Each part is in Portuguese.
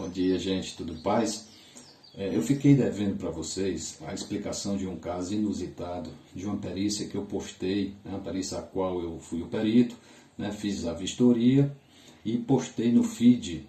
Bom dia, gente, tudo em paz? Eu fiquei devendo para vocês a explicação de um caso inusitado, de uma perícia que eu postei, uma perícia a qual eu fui o perito, fiz a vistoria e postei no feed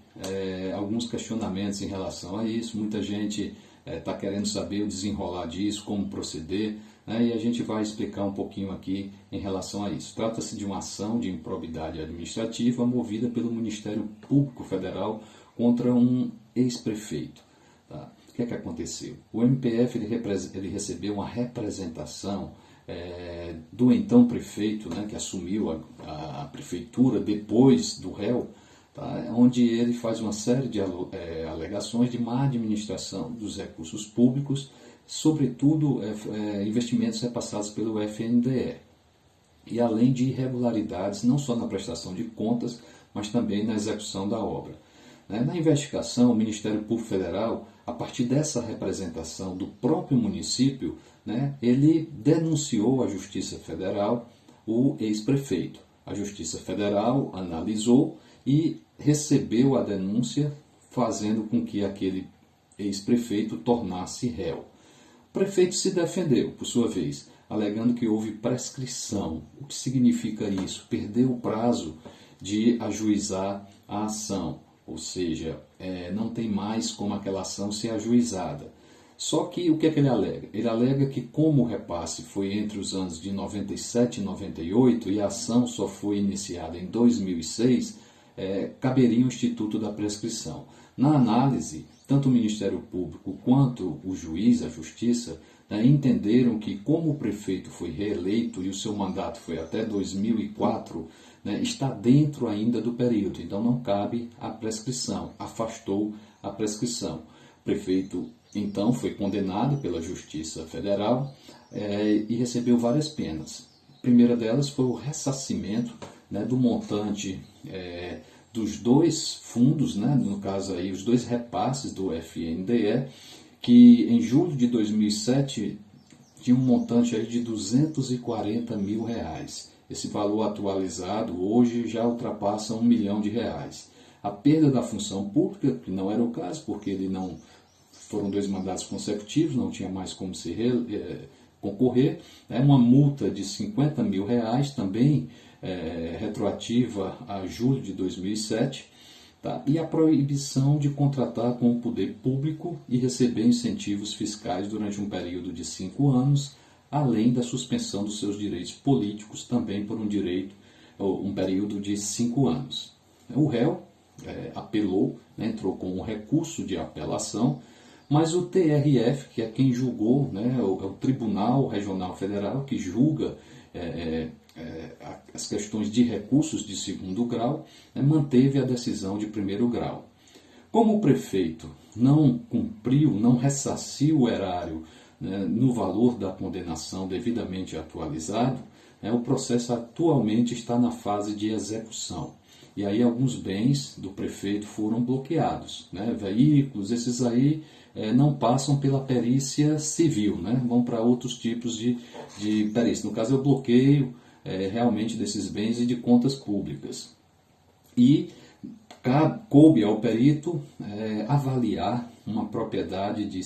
alguns questionamentos em relação a isso. Muita gente está querendo saber o desenrolar disso, como proceder, e a gente vai explicar um pouquinho aqui em relação a isso. Trata-se de uma ação de improbidade administrativa movida pelo Ministério Público Federal contra um ex-prefeito. Tá? O que é que aconteceu? O MPF ele recebeu uma representação do então prefeito, que assumiu a prefeitura depois do réu, tá? Onde ele faz uma série de alegações de má administração dos recursos públicos, sobretudo investimentos repassados pelo FNDE, e além de irregularidades não só na prestação de contas, mas também na execução da obra. Na investigação, o Ministério Público Federal, a partir dessa representação do próprio município, ele denunciou à Justiça Federal o ex-prefeito. A Justiça Federal analisou e recebeu a denúncia, fazendo com que aquele ex-prefeito tornasse réu. O prefeito se defendeu, por sua vez, alegando que houve prescrição. O que significa isso? Perdeu o prazo de ajuizar a ação, ou seja, não tem mais como aquela ação ser ajuizada. Só que o que é que ele alega? Ele alega que como o repasse foi entre os anos de 97 e 98 e a ação só foi iniciada em 2006, caberia o Instituto da Prescrição. Na análise, tanto o Ministério Público quanto o juiz, a Justiça, entenderam que como o prefeito foi reeleito e o seu mandato foi até 2004, está dentro ainda do período, então não cabe a prescrição, afastou a prescrição. O prefeito, então, foi condenado pela Justiça Federal e recebeu várias penas. A primeira delas foi o ressarcimento do montante dos dois fundos, no caso aí os dois repasses do FNDE, que em julho de 2007 tinha um montante aí de R$240 mil. Esse valor atualizado hoje já ultrapassa R$1 milhão. A perda da função pública, que não era o caso, porque ele não foram 2 mandatos consecutivos, não tinha mais como se concorrer, uma multa de R$50 mil, também retroativa a julho de 2007, tá? E a proibição de contratar com o poder público e receber incentivos fiscais durante um período de 5 anos, além da suspensão dos seus direitos políticos também por um período de 5 anos. O réu apelou, entrou com um recurso de apelação, mas o TRF, que é quem julgou, é o Tribunal Regional Federal que julga as questões de recursos de 2º grau, manteve a decisão de 1º grau. Como o prefeito não cumpriu, não ressarciu o erário no valor da condenação devidamente atualizado, o processo atualmente está na fase de execução. E aí alguns bens do prefeito foram bloqueados, veículos, esses aí não passam pela perícia civil, vão para outros tipos de perícia. No caso, é o bloqueio realmente desses bens e de contas públicas. E coube ao perito avaliar uma propriedade de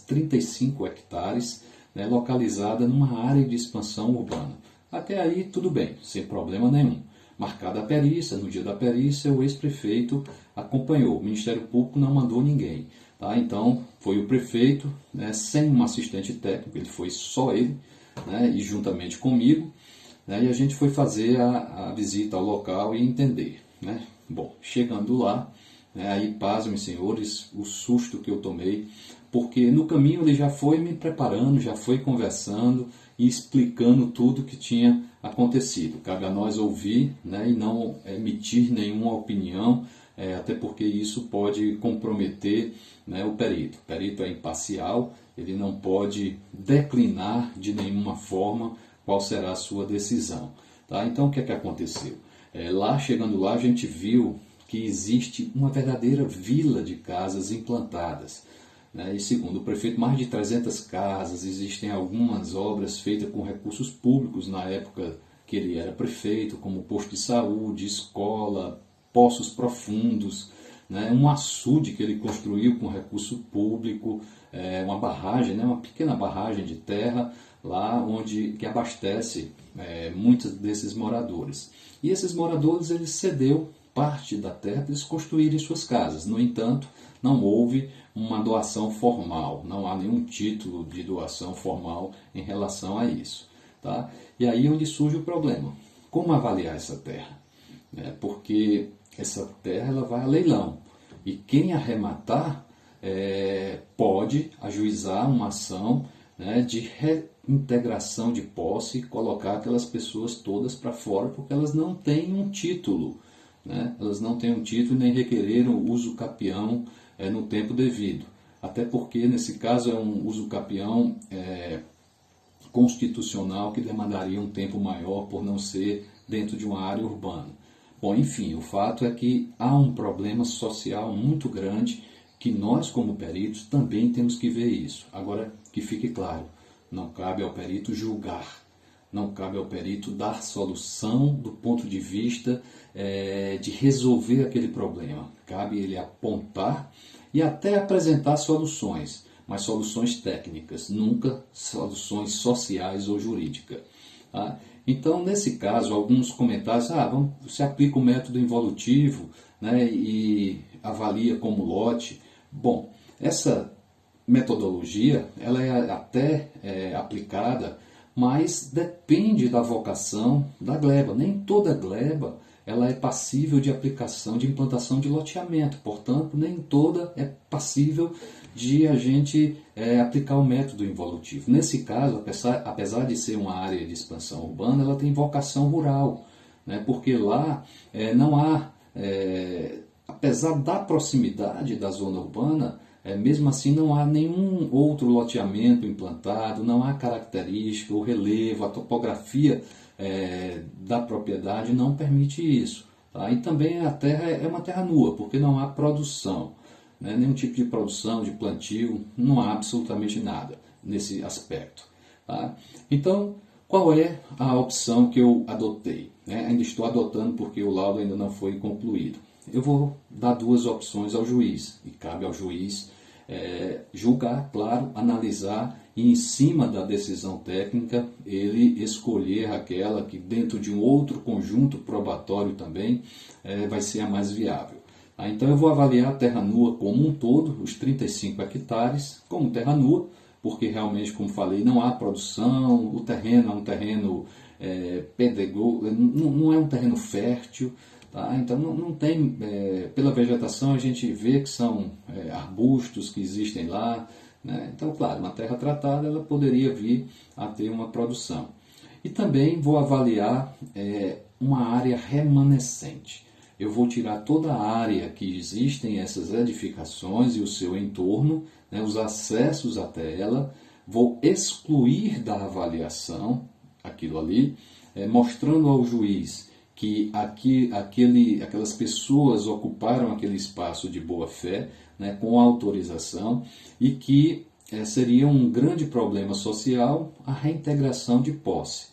35 hectares localizada numa área de expansão urbana. Até aí tudo bem, sem problema nenhum. Marcada a perícia, no dia da perícia o ex-prefeito acompanhou, o Ministério Público não mandou ninguém. Tá? Então foi o prefeito, sem um assistente técnico, ele foi só ele, e juntamente comigo, e a gente foi fazer a visita ao local e entender. Bom, chegando lá, aí pasmem senhores, o susto que eu tomei, porque no caminho ele já foi me preparando, já foi conversando e explicando tudo que tinha acontecido. Cabe a nós ouvir e não emitir nenhuma opinião, até porque isso pode comprometer o perito. O perito é imparcial, ele não pode declinar de nenhuma forma qual será a sua decisão. Tá? Então o que é que aconteceu? Chegando lá, a gente viu que existe uma verdadeira vila de casas implantadas. E segundo o prefeito, mais de 300 casas, existem algumas obras feitas com recursos públicos na época que ele era prefeito, como posto de saúde, escola, poços profundos, né, um açude que ele construiu com recurso público, uma barragem, né, uma pequena barragem de terra lá que abastece muitos desses moradores. E esses moradores ele cedeu parte da terra para eles construírem suas casas. No entanto, não houve uma doação formal, não há nenhum título de doação formal em relação a isso. Tá? E aí é onde surge o problema. Como avaliar essa terra? Porque essa terra ela vai a leilão. E quem arrematar pode ajuizar uma ação, né, de reintegração de posse e colocar aquelas pessoas todas para fora porque elas não têm um título. Né? Elas não têm um título nem requereram o uso capião no tempo devido. Até porque, nesse caso, é um uso capião constitucional que demandaria um tempo maior por não ser dentro de uma área urbana. Bom, enfim, o fato é que há um problema social muito grande que nós, como peritos, também temos que ver isso. Agora, que fique claro, não cabe ao perito julgar, não cabe ao perito dar solução do ponto de vista de resolver aquele problema. Cabe ele apontar e até apresentar soluções, mas soluções técnicas, nunca soluções sociais ou jurídicas. Tá? Então, nesse caso, alguns comentários, você aplica o método involutivo, né, e avalia como lote. Bom, essa metodologia ela é até aplicada, mas depende da vocação da gleba. Nem toda gleba ela é passível de aplicação, de implantação de loteamento. Portanto, nem toda é passível de a gente aplicar o método involutivo. Nesse caso, apesar de ser uma área de expansão urbana, ela tem vocação rural, né? Porque lá não há, apesar da proximidade da zona urbana, mesmo assim não há nenhum outro loteamento implantado, não há característica, o relevo, a topografia da propriedade não permite isso. Tá? E também a terra é uma terra nua, porque não há produção, né? Nenhum tipo de produção, de plantio, não há absolutamente nada nesse aspecto. Tá? Então, qual é a opção que eu adotei? Ainda estou adotando porque o laudo ainda não foi concluído. Eu vou dar duas opções ao juiz, e cabe ao juiz julgar, claro, analisar e em cima da decisão técnica ele escolher aquela que dentro de um outro conjunto probatório também vai ser a mais viável. Então eu vou avaliar a terra nua como um todo, os 35 hectares, como terra nua, porque realmente, como falei, não há produção, o terreno é um terreno pedregoso, não é um terreno fértil. Tá? Então não tem, pela vegetação a gente vê que são arbustos que existem lá, né? Então, claro, uma terra tratada ela poderia vir a ter uma produção. E também vou avaliar uma área remanescente. Eu vou tirar toda a área que existem essas edificações e o seu entorno, né, os acessos até ela, vou excluir da avaliação aquilo ali, mostrando ao juiz que aquelas pessoas ocuparam aquele espaço de boa fé, né, com autorização, e que seria um grande problema social a reintegração de posse.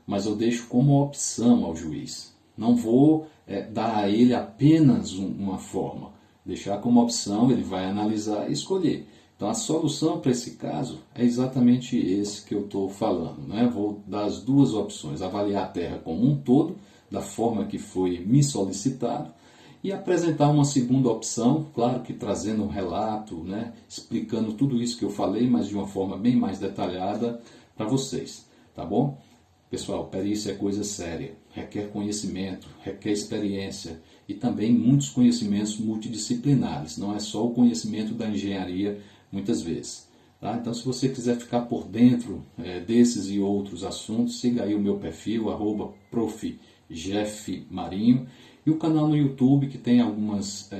Mas eu deixo como opção ao juiz. Não vou dar a ele apenas uma forma. Deixar como opção, ele vai analisar e escolher. Então a solução para esse caso é exatamente esse que eu estou falando. Né? Vou dar as duas opções, avaliar a terra como um todo, da forma que foi me solicitado, e apresentar uma segunda opção, claro que trazendo um relato, né, explicando tudo isso que eu falei, mas de uma forma bem mais detalhada para vocês, tá bom? Pessoal, perícia é coisa séria, requer conhecimento, requer experiência e também muitos conhecimentos multidisciplinares, não é só o conhecimento da engenharia muitas vezes. Tá? Então, se você quiser ficar por dentro desses e outros assuntos, siga aí o meu perfil, @prof. Jeff Marinho, e o canal no YouTube que tem algumas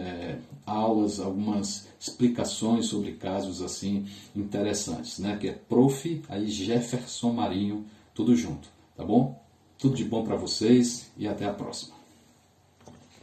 aulas, algumas explicações sobre casos assim interessantes, né? Que é Prof. aí Jefferson Marinho, tudo junto, tá bom? Tudo de bom para vocês e até a próxima.